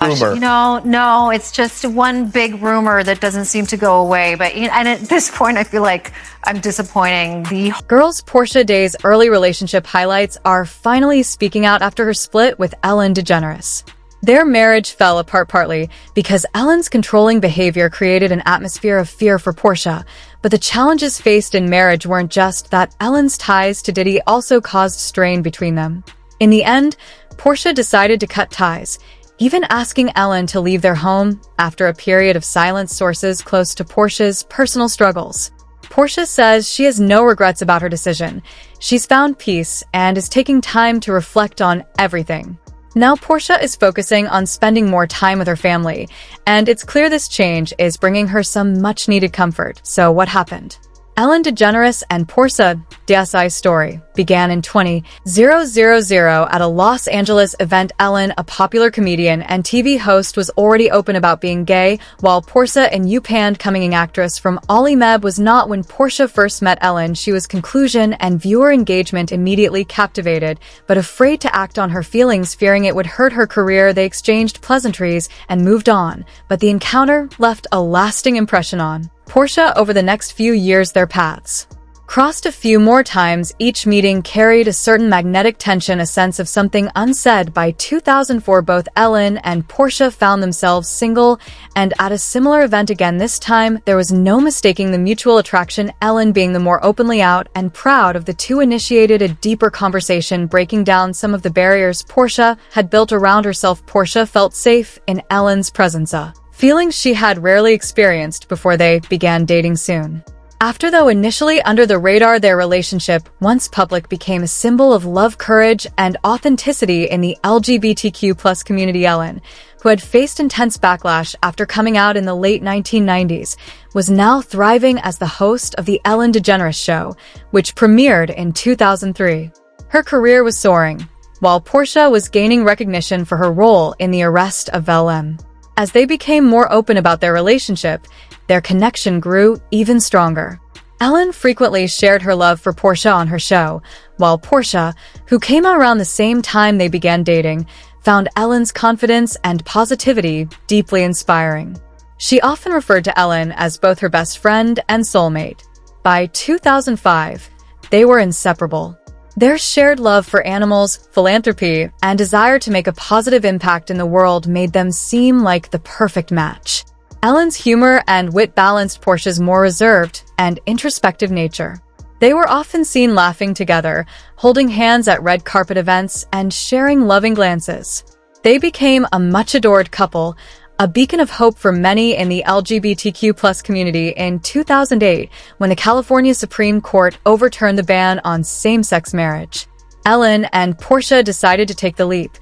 rumor. No, it's just one big rumor that doesn't seem to go away. But and at this point, I feel like I'm disappointing the Girls, Portia Day's early relationship highlights are finally speaking out after her split with Ellen DeGeneres. Their marriage fell apart partly because Ellen's controlling behavior created an atmosphere of fear for Portia, but the challenges faced in marriage weren't just that. Ellen's ties to Diddy also caused strain between them. In the end, Portia decided to cut ties, even asking Ellen to leave their home after a period of silence. Sources close to Portia's personal struggles. Portia says she has no regrets about her decision. She's found peace and is taking time to reflect on everything. Now Portia is focusing on spending more time with her family, and it's clear this change is bringing her some much-needed comfort. So what happened? Ellen DeGeneres and Portia de Rossi's story began in 2000 at a Los Angeles event. Ellen, a popular comedian and TV host, was already open about being gay, while Portia, an up-and-coming actress from Ollie Meb, was not. When Portia first met Ellen, she was conclusion and viewer engagement immediately captivated, but afraid to act on her feelings, fearing it would hurt her career. They exchanged pleasantries and moved on, but the encounter left a lasting impression on Portia. Over the next few years, their paths crossed a few more times. Each meeting carried a certain magnetic tension, a sense of something unsaid. By 2004, both Ellen and Portia found themselves single and at a similar event again. This time, there was no mistaking the mutual attraction. Ellen, being the more openly out and proud of the two, initiated a deeper conversation, breaking down some of the barriers Portia had built around herself. Portia felt safe in Ellen's presence, a feeling she had rarely experienced before they began dating soon after. Though initially under the radar, their relationship, once public, became a symbol of love, courage, and authenticity in the LGBTQ+ community. Ellen, who had faced intense backlash after coming out in the late 1990s, was now thriving as the host of The Ellen DeGeneres Show, which premiered in 2003. Her career was soaring, while Portia was gaining recognition for her role in the arrest of Ellen. As they became more open about their relationship, their connection grew even stronger. Ellen frequently shared her love for Portia on her show, while Portia, who came out around the same time they began dating, found Ellen's confidence and positivity deeply inspiring. She often referred to Ellen as both her best friend and soulmate. By 2005, they were inseparable. Their shared love for animals, philanthropy, and desire to make a positive impact in the world made them seem like the perfect match. Ellen's humor and wit balanced Portia's more reserved and introspective nature. They were often seen laughing together, holding hands at red carpet events, and sharing loving glances. They became a much-adored couple, a beacon of hope for many in the LGBTQ+ community. In 2008, when the California Supreme Court overturned the ban on same-sex marriage, Ellen and Portia decided to take the leap.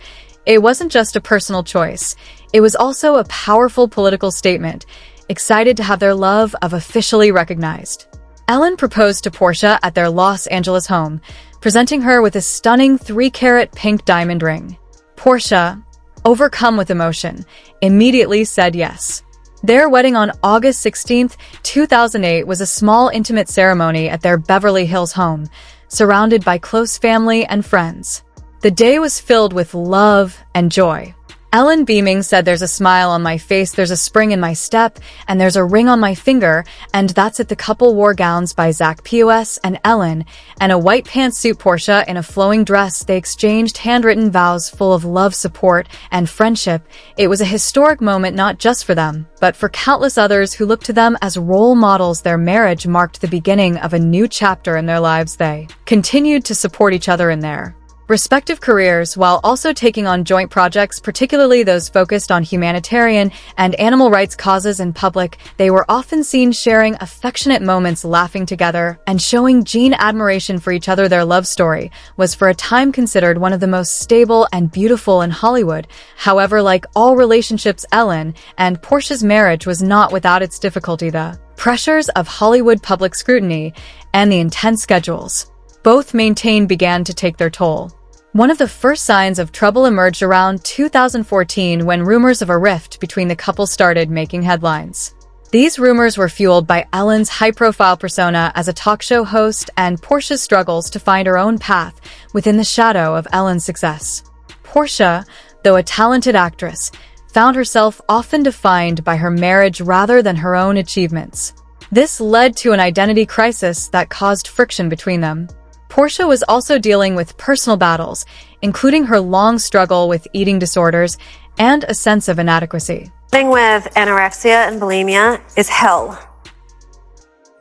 It wasn't just a personal choice. It was also a powerful political statement, excited to have their love officially recognized. Ellen proposed to Portia at their Los Angeles home, presenting her with a stunning 3-carat pink diamond ring. Portia, overcome with emotion, immediately said yes. Their wedding on August 16, 2008 was a small, intimate ceremony at their Beverly Hills home, surrounded by close family and friends. The day was filled with love and joy. Ellen, beaming, said, "There's a smile on my face, there's a spring in my step, and there's a ring on my finger, and that's it." The couple wore gowns by Zach Pos and Ellen, and a white pantsuit. Portia in a flowing dress. They exchanged handwritten vows full of love, support, and friendship. It was a historic moment not just for them, but for countless others who looked to them as role models. Their marriage marked the beginning of a new chapter in their lives. They continued to support each other in their respective careers while also taking on joint projects, particularly those focused on humanitarian and animal rights causes. In public, they were often seen sharing affectionate moments, laughing together, and showing genuine admiration for each other. Their love story was for a time considered one of the most stable and beautiful in Hollywood. However, like all relationships, Ellen and Portia's marriage was not without its difficulty. The pressures of Hollywood public scrutiny and the intense schedules both maintained began to take their toll. One of the first signs of trouble emerged around 2014 when rumors of a rift between the couple started making headlines. These rumors were fueled by Ellen's high-profile persona as a talk show host and Portia's struggles to find her own path within the shadow of Ellen's success. Portia, though a talented actress, found herself often defined by her marriage rather than her own achievements. This led to an identity crisis that caused friction between them. Portia was also dealing with personal battles, including her long struggle with eating disorders and a sense of inadequacy. Living with anorexia and bulimia is hell.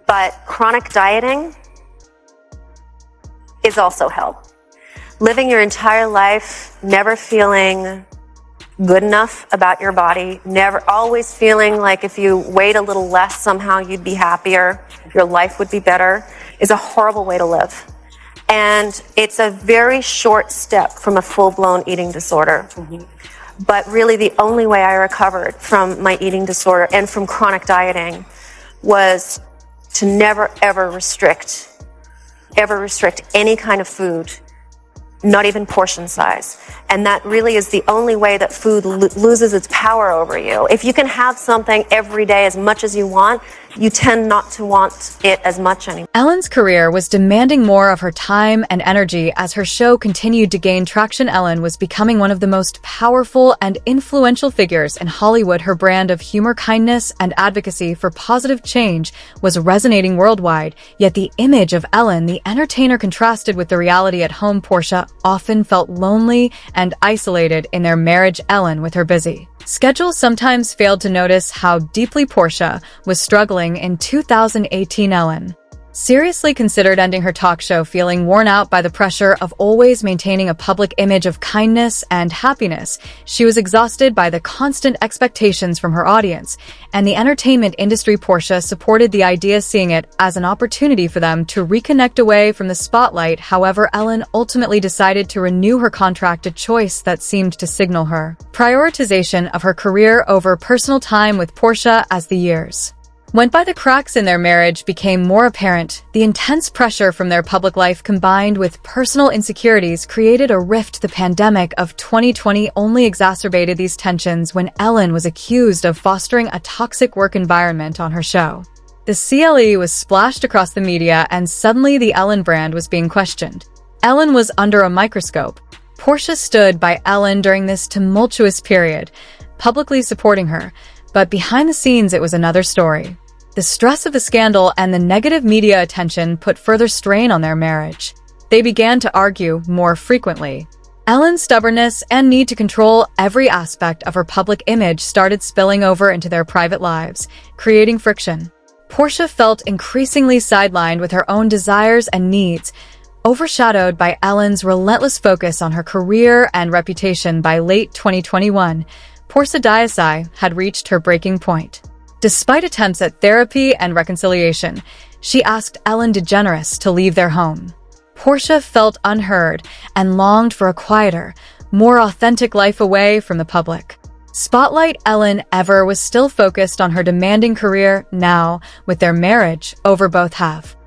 But chronic dieting is also hell. Living your entire life never feeling good enough about your body, never always feeling like if you weighed a little less somehow you'd be happier, your life would be better, is a horrible way to live. And it's a very short step from a full-blown eating disorder. But really the only way I recovered from my eating disorder and from chronic dieting was to never ever restrict any kind of food, not even portion size. And that really is the only way that food loses its power over you. If you can have something every day as much as you want, you tend not to want it as much anymore. Ellen's career was demanding more of her time and energy as her show continued to gain traction. Ellen was becoming one of the most powerful and influential figures in Hollywood. Her brand of humor, kindness, and advocacy for positive change was resonating worldwide, yet the image of Ellen, the entertainer, contrasted with the reality at home. Portia often felt lonely and isolated in their marriage. Ellen, with her busy schedule, sometimes failed to notice how deeply Portia was struggling. In 2018, Ellen seriously considered ending her talk show, feeling worn out by the pressure of always maintaining a public image of kindness and happiness. She was exhausted by the constant expectations from her audience and the entertainment industry. Portia supported the idea, seeing it as an opportunity for them to reconnect away from the spotlight. However, Ellen ultimately decided to renew her contract, a choice that seemed to signal her prioritization of her career over personal time with Portia. As the years went by, the cracks in their marriage became more apparent. The intense pressure from their public life combined with personal insecurities created a rift. The pandemic of 2020 only exacerbated these tensions when Ellen was accused of fostering a toxic work environment on her show. The CLE was splashed across the media, and suddenly the Ellen brand was being questioned. Ellen was under a microscope. Portia stood by Ellen during this tumultuous period, publicly supporting her. But behind the scenes, it was another story. The stress of the scandal and the negative media attention put further strain on their marriage. They began to argue more frequently. Ellen's stubbornness and need to control every aspect of her public image started spilling over into their private lives, creating friction. Portia felt increasingly sidelined with her own desires and needs, overshadowed by Ellen's relentless focus on her career and reputation. By late 2021, Portia de Rossi had reached her breaking point. Despite attempts at therapy and reconciliation, she asked Ellen DeGeneres to leave their home. Portia felt unheard and longed for a quieter, more authentic life away from the public spotlight. Ellen ever was still focused on her demanding career. Now, with their marriage over, both have